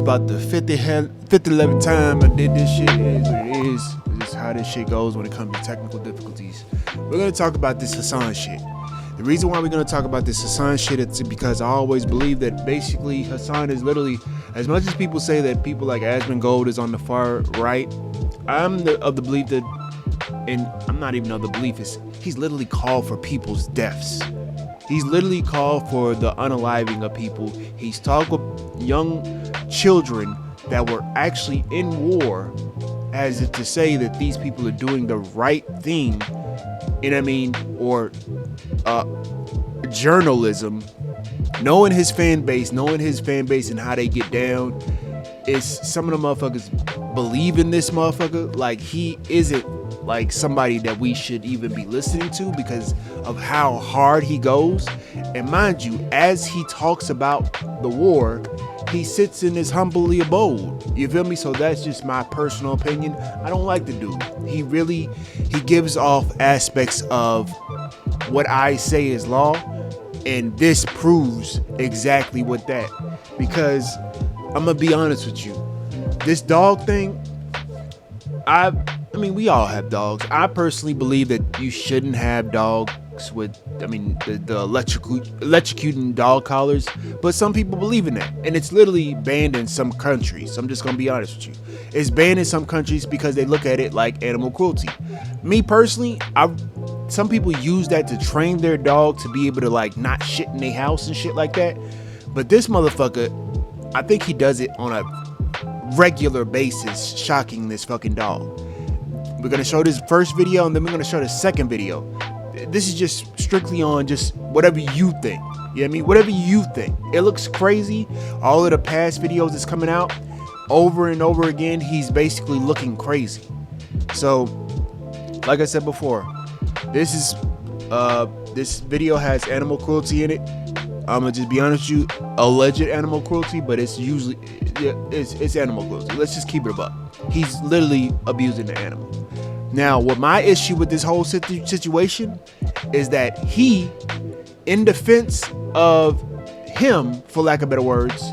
about the 11th time I did this shit. It is what it is. This is how this shit goes when it comes to technical difficulties. We're going to talk about this Hasan shit. The reason why we're going to talk about this Hasan shit is because I always believe that basically Hasan is literally, as much as people say that people like Asmongold is on the far right, I'm of the belief that, and I'm not even of the belief, is he's literally called for people's deaths. He's literally called for the unaliving of people. He's talked with young children that were actually in war as if to say that these people are doing the right thing, you know what I mean, or journalism, knowing his fan base and how they get down. Is some of the motherfuckers believe in this motherfucker like he isn't like somebody that we should even be listening to because of how hard he goes. And mind you, as he talks about the war, he sits in his humbly abode. You feel me? So that's just my personal opinion. I don't like the dude. He gives off aspects of what I say is law, and this proves exactly what that. Because I'm gonna be honest with you, this dog thing, I mean, we all have dogs. I personally believe that you shouldn't have dogs with, the electrocuting dog collars, but some people believe in that, and it's literally banned in some countries. I'm just gonna be honest with you. It's banned in some countries because they look at it like animal cruelty. Me personally, some people use that to train their dog to be able to like not shit in their house and shit like that. But this motherfucker, I think he does it on a regular basis, shocking this fucking dog. We're gonna show this first video and then we're gonna show the second video. This is just strictly on just whatever you think. You know what I mean? Whatever you think. It looks crazy. All of the past videos that's coming out over and over again, he's basically looking crazy. So, like I said before, this video has animal cruelty in it. I'm gonna just be honest with you, alleged animal cruelty, but it's usually it's animal cruelty. Let's just keep it above. He's literally abusing the animal. Now, what my issue with this whole situation is that he, in defense of him, for lack of better words,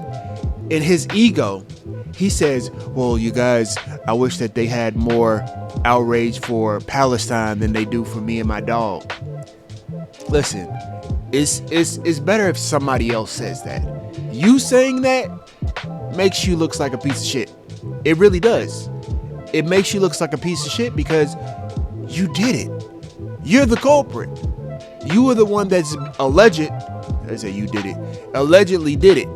in his ego, he says, well, you guys, I wish that they had more outrage for Palestine than they do for me and my dog. Listen, it's better if somebody else says that. You saying that makes you look like a piece of shit. It really does. It makes you look like a piece of shit because you did it. You're the culprit. You were the one that's allegedly did it.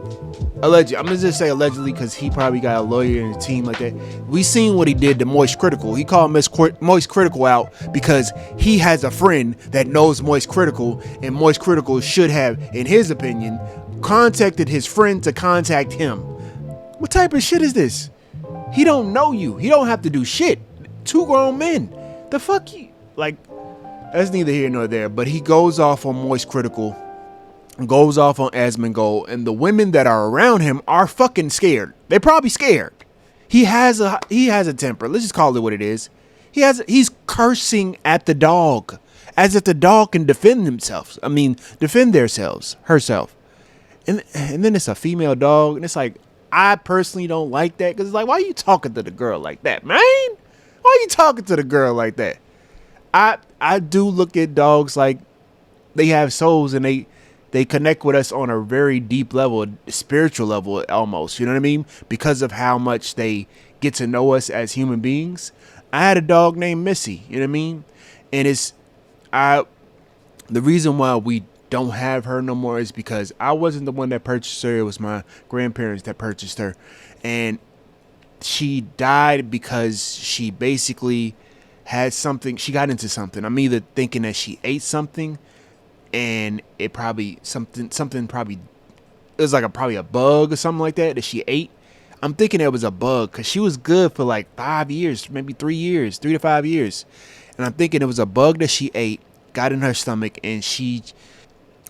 I'm gonna just say allegedly because he probably got a lawyer and a team like that. We seen what he did to Moist Critical. He called Moist Critical out because he has a friend that knows Moist Critical, and Moist Critical should have, in his opinion, contacted his friend to contact him. What type of shit is this? He don't know you. He don't have to do shit. Two grown men. The fuck you? Like, that's neither here nor there. But he goes off on Moist Critical, goes off on Asmongold, and the women that are around him are fucking scared. They're probably scared. He has a temper. Let's just call it what it is. He's cursing at the dog as if the dog can defend themselves. Defend herself. And then it's a female dog, and it's like, I personally don't like that because it's like, why are you talking to the girl like that, man? Why are you talking to the girl like that? I do look at dogs like they have souls and they connect with us on a very deep level, spiritual level almost, you know what I mean? Because of how much they get to know us as human beings. I had a dog named Missy, you know what I mean? And the reason why we don't have her no more is because I wasn't the one that purchased her. It was my grandparents that purchased her, and she died because she basically had something. She got into something. I'm either thinking that she ate something, and it probably it was like probably a bug or something like that she ate. I'm thinking it was a bug because she was good for like 5 years, maybe 3 years, 3 to 5 years, and I'm thinking it was a bug that she ate, got in her stomach, and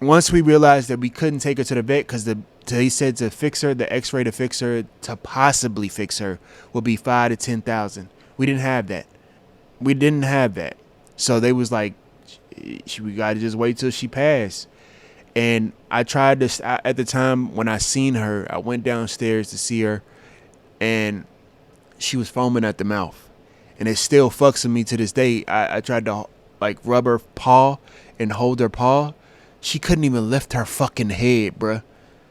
once we realized that we couldn't take her to the vet because they said to fix her, the x-ray to fix her, to possibly fix her, would be $5,000 to $10,000. We didn't have that. So they was like, we got to just wait till she passed. And I tried to, at the time when I seen her, I went downstairs to see her, and she was foaming at the mouth, and it still fucks with me to this day. I tried to like rub her paw and hold her paw. She couldn't even lift her fucking head, bruh.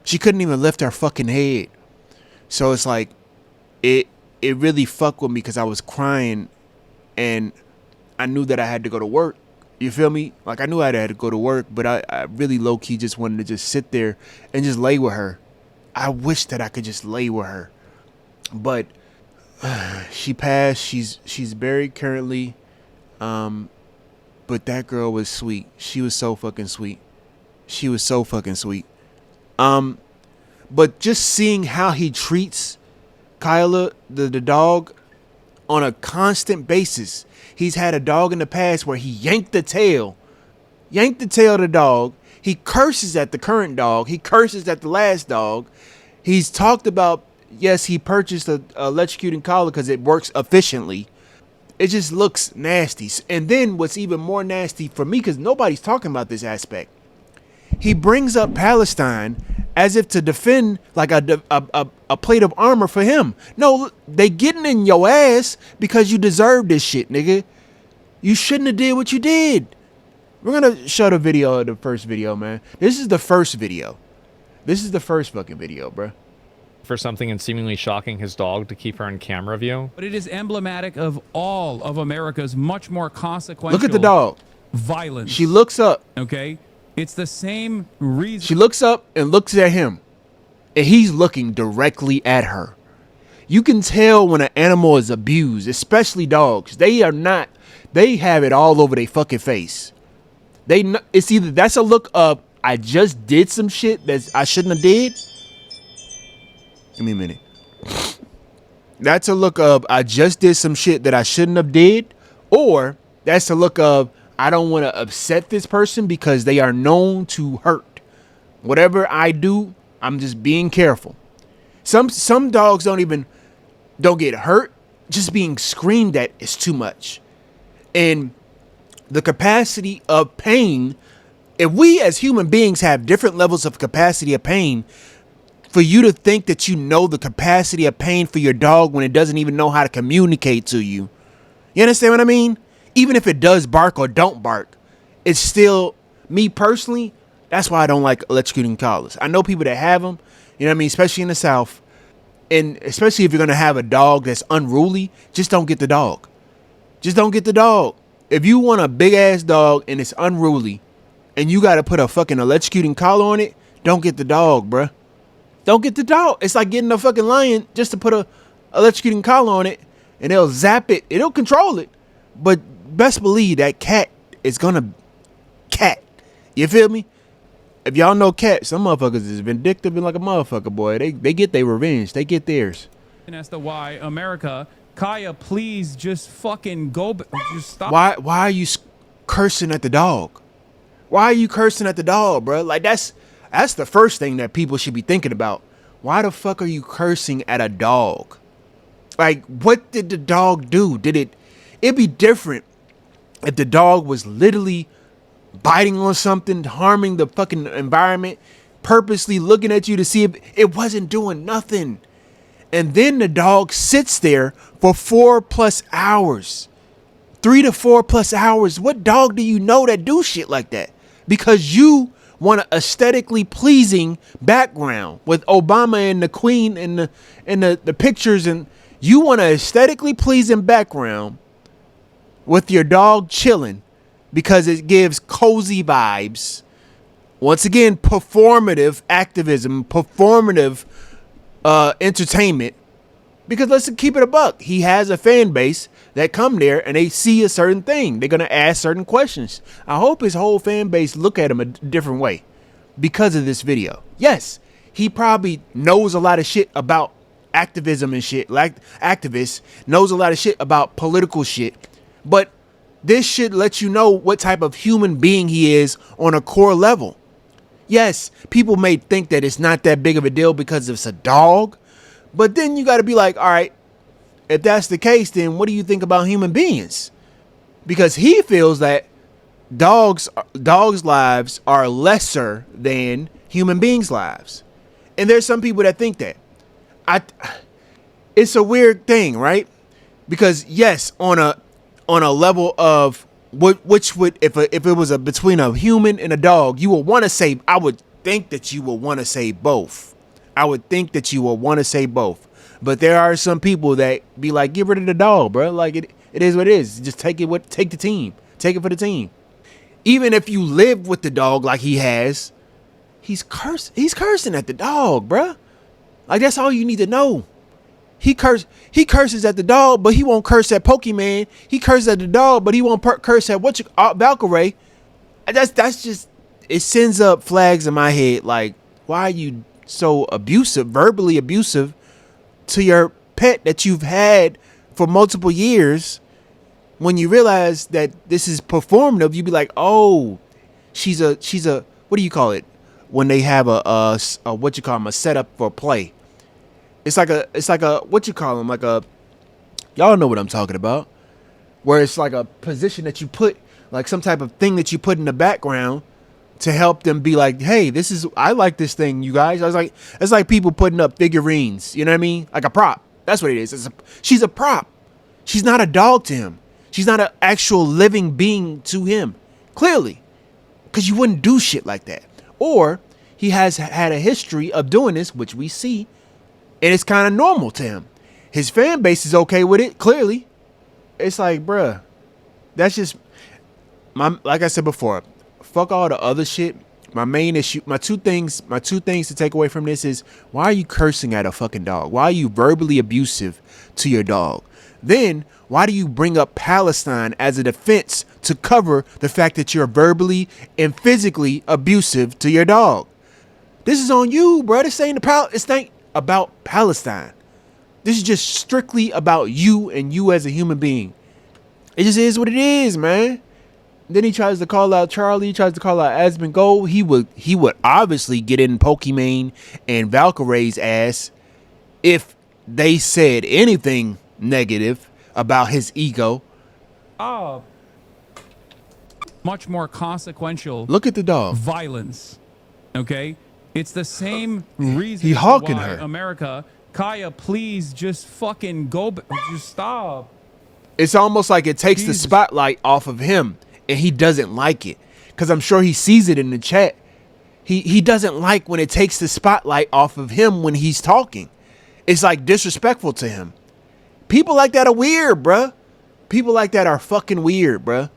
She couldn't even lift her fucking head. So it's like, it really fucked with me because I was crying, and I knew that I had to go to work. You feel me? Like, I knew I had to go to work, but I really low-key just wanted to just sit there and just lay with her. I wish that I could just lay with her. But she passed. She's buried currently. But that girl was sweet. She was so fucking sweet. She was so fucking sweet. But just seeing how he treats Kyla, the dog, on a constant basis. He's had a dog in the past where he yanked the tail of the dog. He curses at the current dog. He curses at the last dog. He's talked about, yes, he purchased a electrocuting collar because it works efficiently. It just looks nasty. And then what's even more nasty for me, because nobody's talking about this aspect, he brings up Palestine as if to defend like a plate of armor for him. No, they getting in your ass because you deserve this shit, nigga. You shouldn't have did what you did. We're gonna show the video of the first video, man. This is the first video. This is the first fucking video, bro. For something and seemingly shocking his dog to keep her in camera view. But it is emblematic of all of America's much more consequential. Look at the dog. Violence. She looks up. Okay. It's the same reason. She looks up and looks at him, and he's looking directly at her. You can tell when an animal is abused, especially dogs. They are not. They have it all over their fucking face. It's either that's a look of I just did some shit that I shouldn't have did. Give me a minute. That's a look of I just did some shit that I shouldn't have did, or that's a look of I don't want to upset this person because they are known to hurt. Whatever I do, I'm just being careful. Some dogs don't get hurt. Just being screamed at is too much. And the capacity of pain, if we as human beings have different levels of capacity of pain, for you to think that you know the capacity of pain for your dog when it doesn't even know how to communicate to you. You understand what I mean? Even if it does bark or don't bark, it's still, me personally, that's why I don't like electrocuting collars. I know people that have them, you know what I mean? Especially in the South. And especially if you're going to have a dog that's unruly, just don't get the dog. Just don't get the dog. If you want a big ass dog and it's unruly and you got to put a fucking electrocuting collar on it, don't get the dog, bruh. Don't get the dog. It's like getting a fucking lion just to put a electrocuting collar on it and it'll zap it. It'll control it. But best believe that cat is gonna cat. You feel me? If y'all know cats, some motherfuckers is vindictive and like a motherfucker, boy. They get their revenge. They get theirs. And as to why America, Kaya, please just fucking go. Just stop. Why are you cursing at the dog? Why are you cursing at the dog, bro? Like that's the first thing that people should be thinking about. Why the fuck are you cursing at a dog? Like, what did the dog do? It'd be different if the dog was literally biting on something, harming the fucking environment, purposely looking at you to see if it wasn't doing nothing. And then the dog sits there for 4+ hours, 3 to 4+ hours. What dog do you know that do shit like that? Because you want an aesthetically pleasing background with Obama and the Queen and the pictures, and you want an aesthetically pleasing background with your dog chilling because it gives cozy vibes. Once again, performative activism, performative entertainment. Because let's keep it a buck. He has a fan base that come there and they see a certain thing. They're going to ask certain questions. I hope his whole fan base look at him a different way because of this video. Yes, he probably knows a lot of shit about activism and shit. Like activists knows a lot of shit about political shit. But this should let you know what type of human being he is on a core level. Yes, people may think that it's not that big of a deal because it's a dog. But then you got to be like, all right, if that's the case, then what do you think about human beings? Because he feels that dogs' lives are lesser than human beings' lives. And there's some people that think that. it's a weird thing, right? Because yes, on a level of which would if it was between a human and a dog, you would want to say, I would think that you would want to say both. I would think that you would want to say both. But there are some people that be like, get rid of the dog, bro. Like it is what it is. Just take the team. Take it for the team. Even if you live with the dog like he has, he's cursing at the dog, bro. Like that's all you need to know. He curses at the dog, but he won't curse at Pokemon. He curses at the dog, but he won't curse at Valkyrie. That's just, it sends up flags in my head. Like, why are you so abusive, verbally abusive to your pet that you've had for multiple years? When you realize that this is performative, you be like, oh, she's a what do you call it when they have a what you call them, a setup for play? It's like a what you call them, like a, y'all know what I'm talking about, where it's like a position that you put, like some type of thing that you put in the background to help them be like, hey, I like this thing, you guys. I was like, it's like people putting up figurines, you know what I mean? Like a prop. That's what it is. She's a prop. She's not a dog to him. She's not an actual living being to him, clearly, because you wouldn't do shit like that. Or he has had a history of doing this, which we see, and it's kind of normal to him. His fan base is okay with it, clearly. It's like, bruh, that's just like I said before, fuck all the other shit. My main issue, my two things to take away from this is, why are you cursing at a fucking dog? Why are you verbally abusive to your dog? Then why do you bring up Palestine as a defense to cover the fact that you're verbally and physically abusive to your dog? This is on you, bro. This ain't about Palestine. This is just strictly about you and you as a human being. It just is what it is, man. Then he tries to call out Charlie. He tries to call out Asmongold. He would obviously get in Pokemon and Valkyrie's ass if they said anything negative about his ego. Much more consequential. Look at the dog. Violence. Okay? It's the same reason He hawking why her. America, Kaya, please just fucking go. Just stop. It's almost like it takes the spotlight off of him, and he doesn't like it. Because I'm sure he sees it in the chat. He doesn't like when it takes the spotlight off of him when he's talking. It's like disrespectful to him. People like that are weird, bruh. People like that are fucking weird, bruh.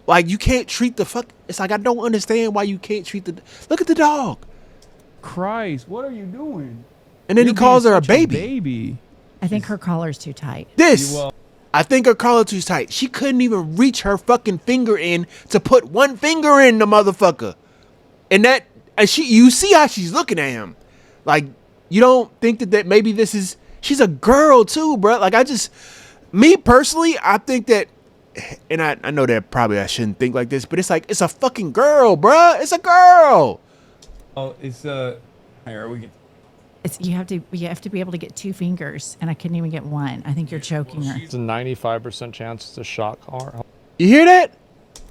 Like, you can't treat the fuck. It's like, I don't understand why you can't treat the. Look at the dog. Christ, what are you doing? And then he calls her a baby. Baby. I think her collar's too tight. I think her collar too tight. She couldn't even reach her fucking finger in to put one finger in the motherfucker. And you see how she's looking at him. Like, you don't think that maybe she's a girl too, bro. Like, me personally, I think that, and I know that probably I shouldn't think like this, but it's like, it's a fucking girl, bro. It's a girl. Oh, it's here we get. You have to be able to get two fingers, and I couldn't even get one. I think you're choking her. It's a 95% chance it's a shock collar. You hear that?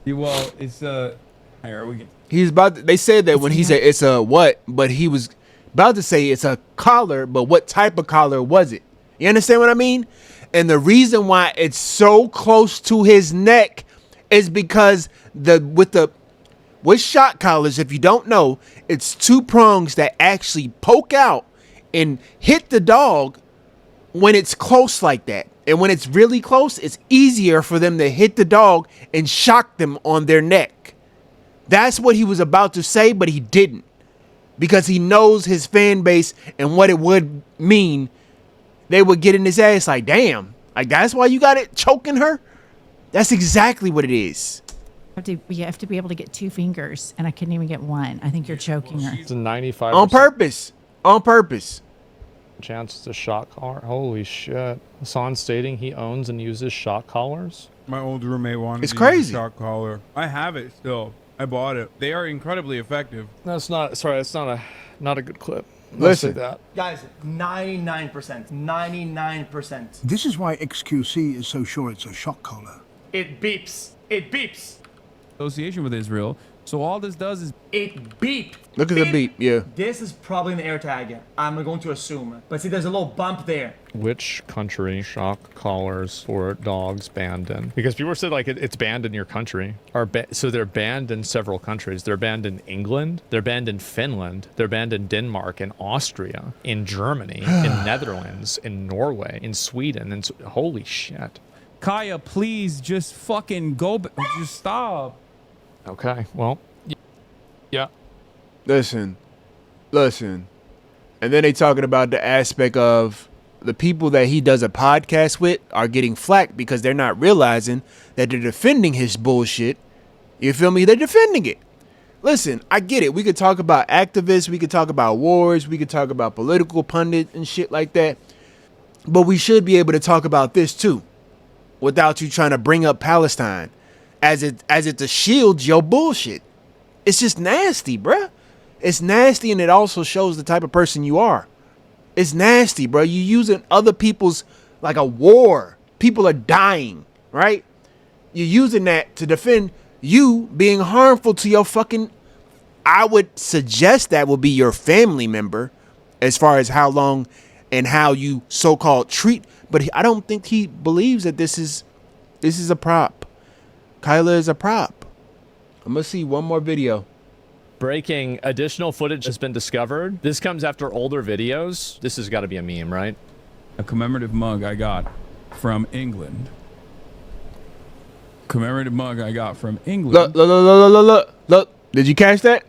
Well, it's here we get. He's about to, they said that when he said it's a what, but he was about to say it's a collar, but what type of collar was it? You understand what I mean? And the reason why it's so close to his neck is because with shock collars, if you don't know, it's two prongs that actually poke out and hit the dog when it's close like that. And when it's really close, it's easier for them to hit the dog and shock them on their neck. That's what he was about to say, but he didn't. Because he knows his fan base and what it would mean. They would get in his ass like, damn, like that's why you got it choking her? That's exactly what it is. You have to be able to get two fingers, and I couldn't even get one. I think you're choking her. It's a 95% On purpose. chance it's a shock collar. Holy shit. Hasan stating he owns and uses shock collars. My old roommate wanted It's to crazy. use a shock collar. I have it still. I bought it. They are incredibly effective. That's not a good clip. Listen. Say that. Guys, 99%. 99%. This is why XQC is so sure it's a shock collar. It beeps. It beeps. association with Israel. So all this does is It beeped. Look at the beep. Yeah. This is probably an AirTag. I'm going to assume. But see, there's a little bump there. Which country shock collars for dogs banned in? Because people said like it's banned in your country. So they're banned in several countries. They're banned in England. They're banned in Finland. They're banned in Denmark, in Austria, in Germany, in Netherlands, in Norway, in Sweden. And holy shit. Kaya, please just fucking go. Just stop. Okay, well, yeah. Listen. And then they talking about the aspect of the people that he does a podcast with are getting flack because they're not realizing that they're defending his bullshit. You feel me? They're defending it. Listen, I get it. We could talk about activists. We could talk about wars. We could talk about political pundits and shit like that. But we should be able to talk about this too, without you trying to bring up Palestine as it to shield your bullshit. It's just nasty, bruh. It's nasty, and it also shows the type of person you are. It's nasty, bro. You using other people's, like a war. People are dying, right? You're using that to defend you being harmful to your fucking, I would suggest that would be your family member, as far as how long and how you so-called treat. But I don't think he believes that this is a prop. Kyla is a prop. I'm gonna see one more video. Breaking additional footage has been discovered. This comes after older videos. This has got to be a meme, right? A commemorative mug I got from England. Commemorative mug I got from England. Look. Did you catch that?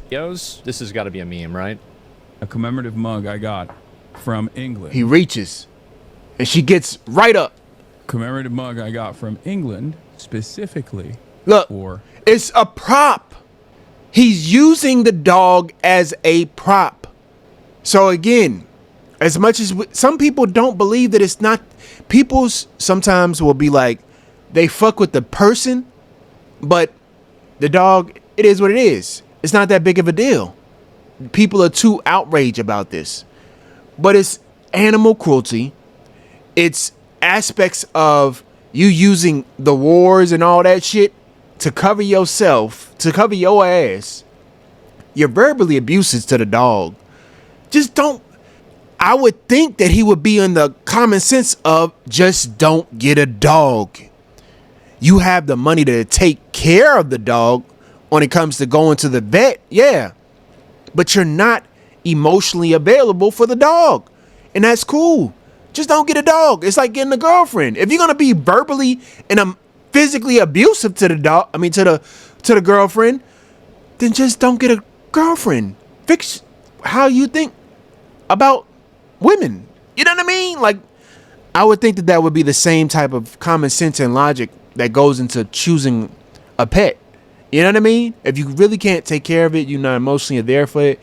Videos. This has got to be a meme, right? A commemorative mug I got from England. He reaches, and she gets right up. Commemorative mug I got from England specifically. Look, for it's a prop. He's using the dog as a prop. So again, as much as some people don't believe that it's not, people sometimes will be like, they fuck with the person, but the dog, it is what it is. It's not that big of a deal. People are too outraged about this. But it's animal cruelty. It's aspects of you using the wars and all that shit to cover yourself, to cover your ass. You're verbally abusive to the dog. Just don't. I would think that he would be in the common sense of just don't get a dog. You have the money to take care of the dog when it comes to going to the vet, yeah. But you're not emotionally available for the dog. And that's cool. Just don't get a dog. It's like getting a girlfriend. If you're gonna be verbally and physically abusive to the dog, to the girlfriend, then just don't get a girlfriend. Fix how you think about women. You know what I mean? Like, I would think that would be the same type of common sense and logic that goes into choosing a pet. You know what I mean? If you really can't take care of it, you're not emotionally there for it,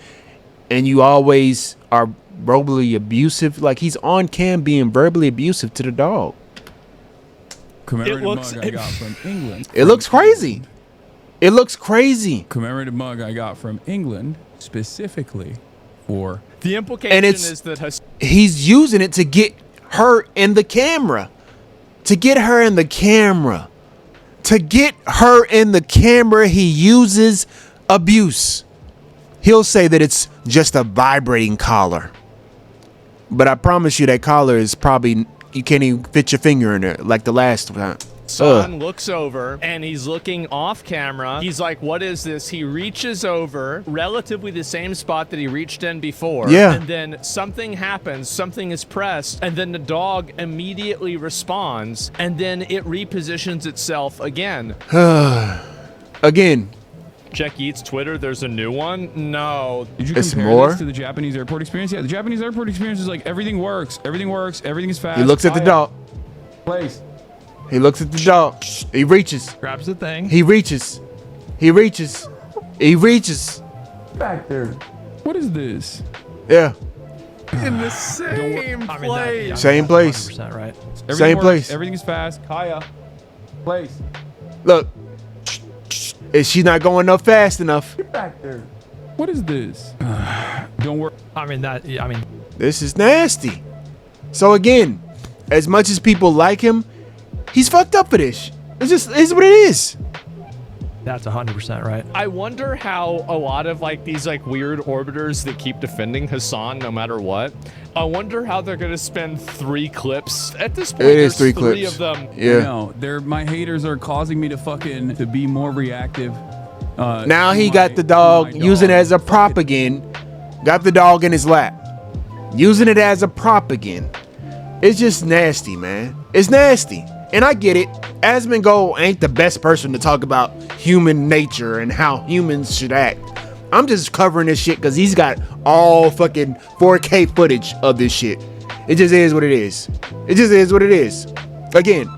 and you always are verbally abusive. Like, he's on cam being verbally abusive to the dog. commemorative mug I got from England. It looks crazy. It looks crazy. Commemorative mug I got from England specifically for. The implication is that he's using it to get her in the camera. To get her in the camera. To get her in the camera, he uses abuse. He'll say that it's just a vibrating collar. But I promise you that collar is probably, you can't even fit your finger in there like the last time. Son looks over and he's looking off camera. He's like, what is this? He reaches over relatively the same spot that he reached in before. Yeah. And then something happens, something is pressed, and then the dog immediately responds, and then it repositions itself again. Again. Check Eats Twitter, there's a new one? No. Did you It's compare more? this to the Japanese airport experience? Yeah, the Japanese airport experience is like everything works, everything is fast. He looks at the dog. Place. He looks at the dog. He reaches. Grabs the thing. He reaches. He reaches. He reaches. Back there. What is this? Yeah. In the same place. Same place. 100% right. Everything Same works, place. Everything is fast. Kaya. Place. Look. Is she not going up fast enough? Get back there. What is this? Don't worry. This is nasty. So again, as much as people like him, he's fucked up for this. It's just is what it is. That's 100% right. I wonder how a lot of like these like weird orbiters that keep defending Hasan no matter what. I wonder how they're gonna spend 3 clips at this point. It is there's 3 3 clips. of them. Yeah. No, my haters are causing me to be more reactive. Now to he my- got the to dog my using it dog. as a prop again. Got the dog in his lap. Using it as a prop again. It's just nasty, man. It's nasty. And I get it. Asmongold ain't the best person to talk about human nature and how humans should act. I'm just covering this shit because he's got all fucking 4K footage of this shit. It just is what it is. It just is what it is. Again,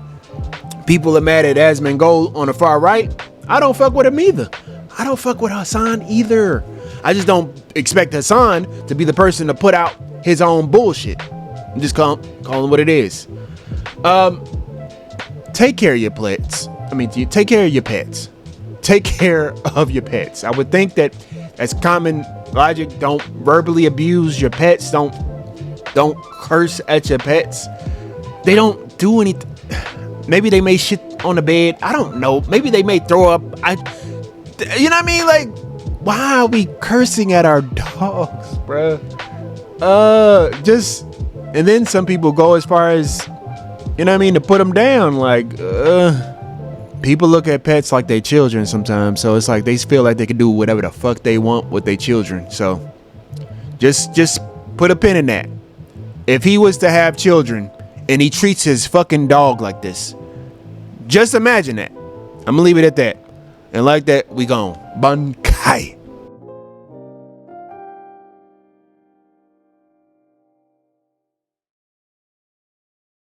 people are mad at Asmongold on the far right. I don't fuck with him either. I don't fuck with Hasan either. I just don't expect Hasan to be the person to put out his own bullshit. I'm just calling what it is. Take care of your pets. Take care of your pets. Take care of your pets. I would think that that's common logic. Don't verbally abuse your pets. Don't curse at your pets. They don't do anything. Maybe they may shit on the bed. I don't know. Maybe they may throw up. You know what I mean? Like, why are we cursing at our dogs, bruh? And then some people go as far as, you know what I mean, to put them down. Like, people look at pets like they children sometimes. So it's like they feel like they can do whatever the fuck they want with their children. So just put a pin in that. If he was to have children and he treats his fucking dog like this, just imagine that. I'm gonna leave it at that. And like that, we gone. Bankai.